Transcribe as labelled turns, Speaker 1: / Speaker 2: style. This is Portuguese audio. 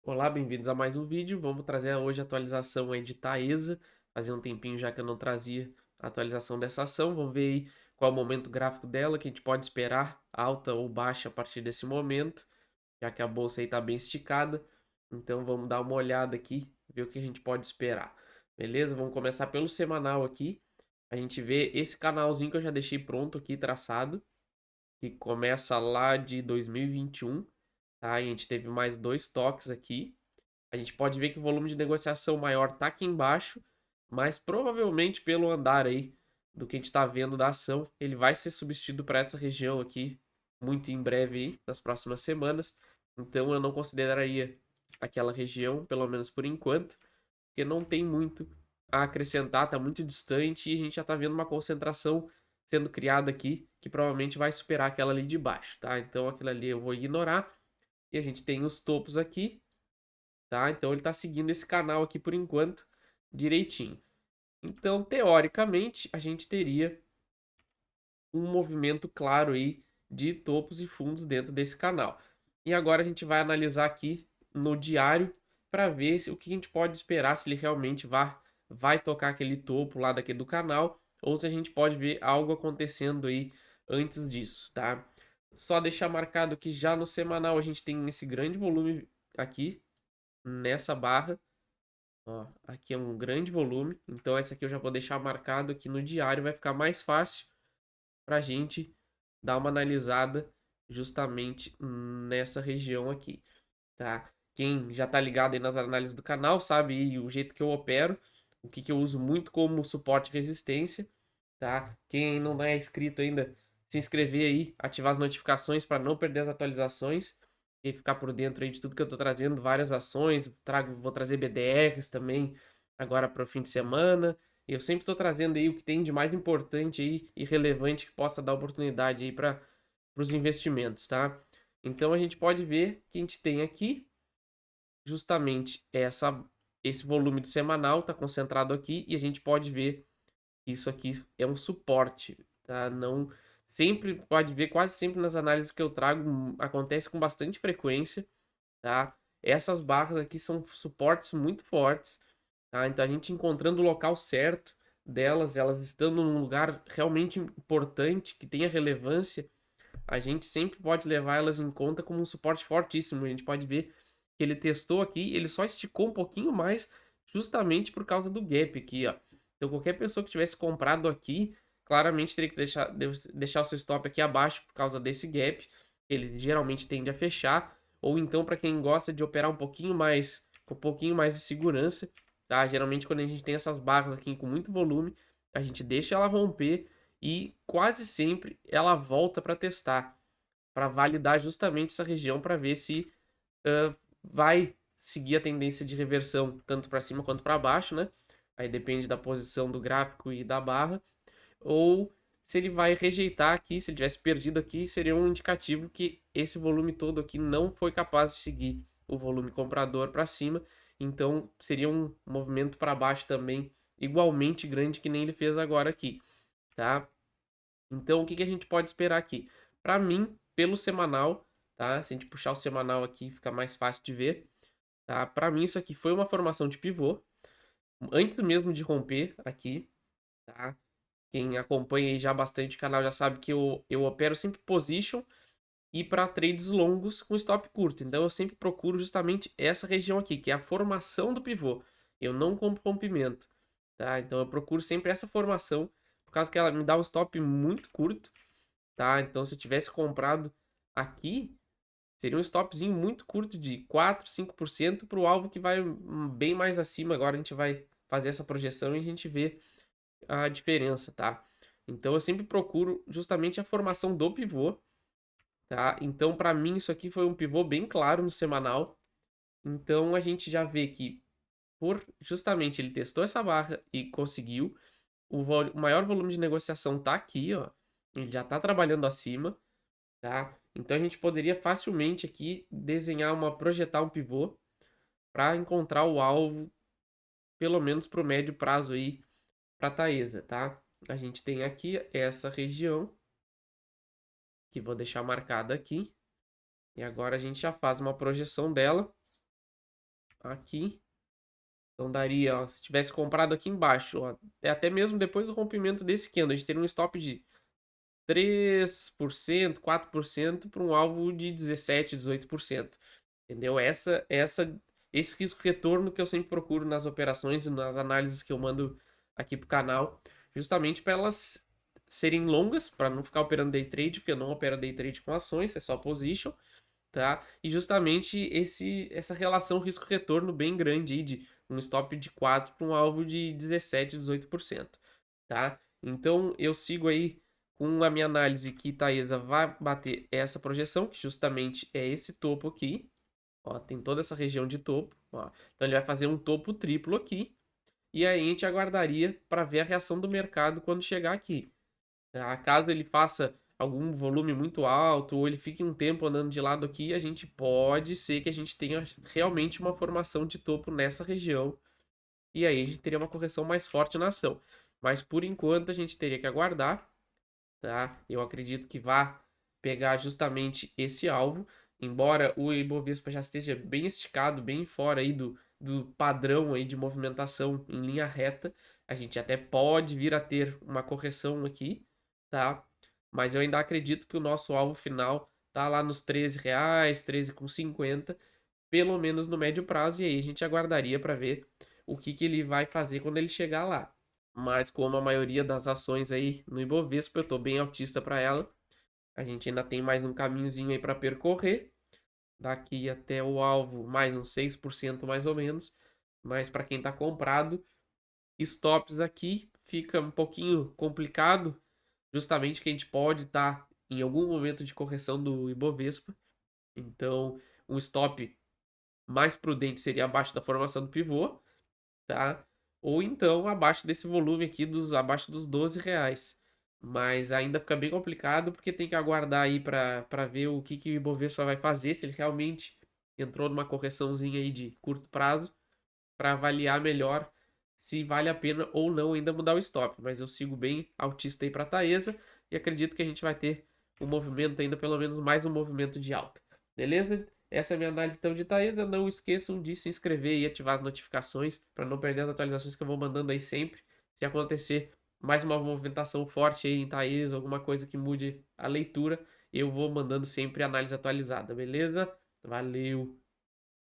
Speaker 1: Olá, bem-vindos a mais um vídeo. Vamos trazer hoje a atualização aí de Taesa. Fazia um tempinho já que eu não trazia a atualização dessa ação. Vamos ver aí qual é o momento gráfico dela, que a gente pode esperar alta ou baixa a partir desse momento, já que a bolsa aí está bem esticada. Então vamos dar uma olhada aqui, ver o que a gente pode esperar. Beleza? Vamos começar pelo semanal aqui. A gente vê esse canalzinho que eu já deixei pronto aqui, traçado, que começa lá de 2021, tá? E a gente teve mais dois toques aqui. A gente pode ver que o volume de negociação maior está aqui embaixo, mas provavelmente pelo andar aí do que a gente está vendo da ação, ele vai ser substituído para essa região aqui muito em breve aí, nas próximas semanas. Então eu não consideraria aquela região, pelo menos por enquanto, porque não tem muito a acrescentar, está muito distante e a gente já está vendo uma concentração sendo criada aqui que provavelmente vai superar aquela ali de baixo, tá? Então aquilo ali eu vou ignorar e a gente tem os topos aqui, tá? Então ele está seguindo esse canal aqui por enquanto direitinho. Então, teoricamente, a gente teria um movimento claro aí de topos e fundos dentro desse canal. E agora a gente vai analisar aqui no diário para ver o que a gente pode esperar, se ele realmente vai tocar aquele topo lá daqui do canal, ou se a gente pode ver algo acontecendo aí antes disso, tá? Só deixar marcado que já no semanal a gente tem esse grande volume aqui nessa barra. Ó, aqui é um grande volume, então essa aqui eu já vou deixar marcado aqui no diário, vai ficar mais fácil para a gente dar uma analisada justamente nessa região aqui, tá? Quem já tá ligado aí nas análises do canal sabe aí o jeito que eu opero, o que eu uso muito como suporte e resistência, tá? Quem não é inscrito ainda, se inscrever aí, ativar as notificações para não perder as atualizações e ficar por dentro aí de tudo que eu tô trazendo, várias ações, vou trazer BDRs também agora para o fim de semana. Eu sempre estou trazendo aí o que tem de mais importante aí e relevante que possa dar oportunidade aí para os investimentos, tá? Então a gente pode ver que a gente tem aqui justamente esse volume do semanal está concentrado aqui e a gente pode ver que isso aqui é um suporte, tá? Não sempre pode ver, quase sempre nas análises que eu trago acontece com bastante frequência, tá? Essas barras aqui são suportes muito fortes, tá? Então a gente encontrando o local certo delas, elas estando num lugar realmente importante, que tenha relevância, a gente sempre pode levar elas em conta como um suporte fortíssimo. A gente pode ver que ele testou aqui, ele só esticou um pouquinho mais justamente por causa do gap aqui, ó. Então qualquer pessoa que tivesse comprado aqui, claramente teria que deixar o seu stop aqui abaixo por causa desse gap. Ele geralmente tende a fechar, ou então para quem gosta de operar um pouquinho mais, com um pouquinho mais de segurança, tá? Geralmente quando a gente tem essas barras aqui com muito volume, a gente deixa ela romper e quase sempre ela volta para testar, para validar justamente essa região para ver se vai seguir a tendência de reversão tanto para cima quanto para baixo, né? Aí depende da posição do gráfico e da barra, ou se ele vai rejeitar aqui, se ele tivesse perdido aqui, seria um indicativo que esse volume todo aqui não foi capaz de seguir o volume comprador para cima, então seria um movimento para baixo também igualmente grande que nem ele fez agora aqui, tá? Então, o que que a gente pode esperar aqui? Para mim, pelo semanal, tá? Se a gente puxar o semanal aqui, fica mais fácil de ver, tá? Para mim, isso aqui foi uma formação de pivô, antes mesmo de romper aqui, tá? Quem acompanha aí já bastante o canal já sabe que eu opero sempre position e para trades longos com stop curto. Então, eu sempre procuro justamente essa região aqui, que é a formação do pivô. Eu não compro rompimento, tá? Então, eu procuro sempre essa formação, por causa que ela me dá um stop muito curto, tá? Então, se eu tivesse comprado aqui, seria um stopzinho muito curto de 4, 5% para o alvo que vai bem mais acima. Agora a gente vai fazer essa projeção e a gente vê a diferença, tá? Então, eu sempre procuro justamente a formação do pivô, tá? Então, para mim, isso aqui foi um pivô bem claro no semanal. Então, a gente já vê que, por justamente ele testou essa barra e conseguiu, o maior volume de negociação tá aqui, ó. Ele já tá trabalhando acima, tá? Então a gente poderia facilmente aqui desenhar projetar um pivô para encontrar o alvo, pelo menos para o médio prazo aí, para Taesa, tá? A gente tem aqui essa região, que vou deixar marcada aqui, e agora a gente já faz uma projeção dela. aqui. Então daria, ó, se tivesse comprado aqui embaixo, ó, até mesmo depois do rompimento desse candle, a gente teria um stop de 3%, 4% para um alvo de 17, 18%. Entendeu? Esse risco retorno que eu sempre procuro nas operações e nas análises que eu mando aqui pro canal, justamente para elas serem longas, para não ficar operando day trade, porque eu não opero day trade com ações, é só position, tá? E justamente essa relação risco-retorno bem grande aí de um stop de 4 para um alvo de 17, 18%, tá? Então eu sigo aí com a minha análise que Taesa vai bater essa projeção, que justamente é esse topo aqui, ó, tem toda essa região de topo, ó. Então ele vai fazer um topo triplo aqui, e aí a gente aguardaria para ver a reação do mercado quando chegar aqui. Tá? Caso ele faça algum volume muito alto ou ele fique um tempo andando de lado aqui, a gente pode ser que a gente tenha realmente uma formação de topo nessa região e aí a gente teria uma correção mais forte na ação. Mas por enquanto a gente teria que aguardar, tá? Eu acredito que vá pegar justamente esse alvo, embora o Ibovespa já esteja bem esticado, bem fora aí do padrão aí de movimentação em linha reta, a gente até pode vir a ter uma correção aqui, tá? Mas eu ainda acredito que o nosso alvo final tá lá nos R$ 13, 13,50, pelo menos no médio prazo, e aí a gente aguardaria para ver o que ele vai fazer quando ele chegar lá. Mas como a maioria das ações aí no Ibovespa, eu tô bem altista para ela. A gente ainda tem mais um caminhozinho aí para percorrer. Daqui até o alvo, mais uns 6% mais ou menos. Mas para quem tá comprado, stops aqui fica um pouquinho complicado, justamente que a gente pode estar em algum momento de correção do Ibovespa. Então, um stop mais prudente seria abaixo da formação do pivô, tá? Ou então abaixo desse volume aqui, abaixo dos R$ 12. Mas ainda fica bem complicado porque tem que aguardar aí para ver o que o Ibovespa vai fazer, se ele realmente entrou numa correçãozinha aí de curto prazo, para avaliar melhor se vale a pena ou não ainda mudar o stop. Mas eu sigo bem altista aí para Taesa e acredito que a gente vai ter um movimento ainda, pelo menos mais um movimento de alta. Beleza? Essa é a minha análise então de Taesa. Não esqueçam de se inscrever e ativar as notificações para não perder as atualizações que eu vou mandando aí sempre. Se acontecer mais uma movimentação forte aí em Taesa, alguma coisa que mude a leitura, eu vou mandando sempre análise atualizada, beleza? Valeu!